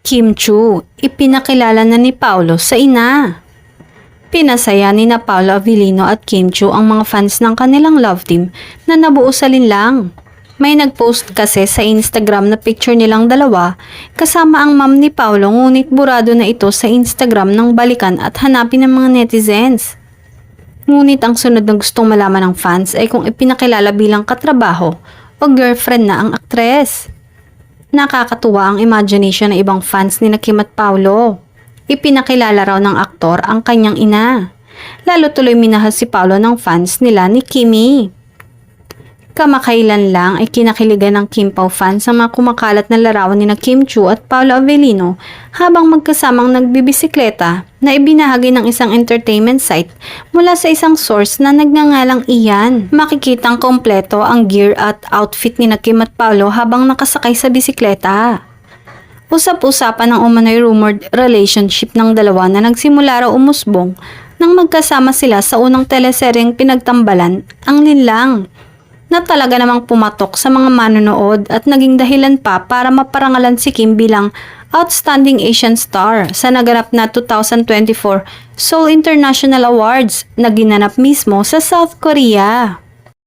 Kim Chu, ipinakilala na ni Paolo sa ina. Pinasaya ni na Paolo Avellino at Kim Chu ang mga fans ng kanilang love team na nabuo sa linlang. May nagpost kasi sa Instagram na picture nilang dalawa kasama ang mom ni Paolo, ngunit burado na ito sa Instagram ng balikan at hanapin ng mga netizens. Ngunit ang sunod na gustong malaman ng fans ay kung ipinakilala bilang katrabaho o girlfriend na ang aktres. Nakakatuwa ang imagination ng ibang fans ni Kim at Paolo. Ipinakilala raw ng aktor ang kanyang ina. Lalo tuloy minahal si Paolo ng fans nila ni Kimi. Kamakailan lang ay kinakiligan ng Kim Pao fans ang mga kumakalat na larawan ni Kim Chu at Paolo Avellino habang magkasamang nagbibisikleta na ibinahagi ng isang entertainment site mula sa isang source na nagngangalang Ian. Makikitang kompleto ang gear at outfit ni Kim at Paolo habang nakasakay sa bisikleta. Usap-usapan ng umano'y rumored relationship ng dalawa na nagsimula raw umusbong nang magkasama sila sa unang teleseryeng pinagtambalan, Ang Linlang, na talaga namang pumatok sa mga manonood at naging dahilan pa para maparangalan si Kim bilang Outstanding Asian Star sa naganap na 2024 Seoul International Awards na ginanap mismo sa South Korea.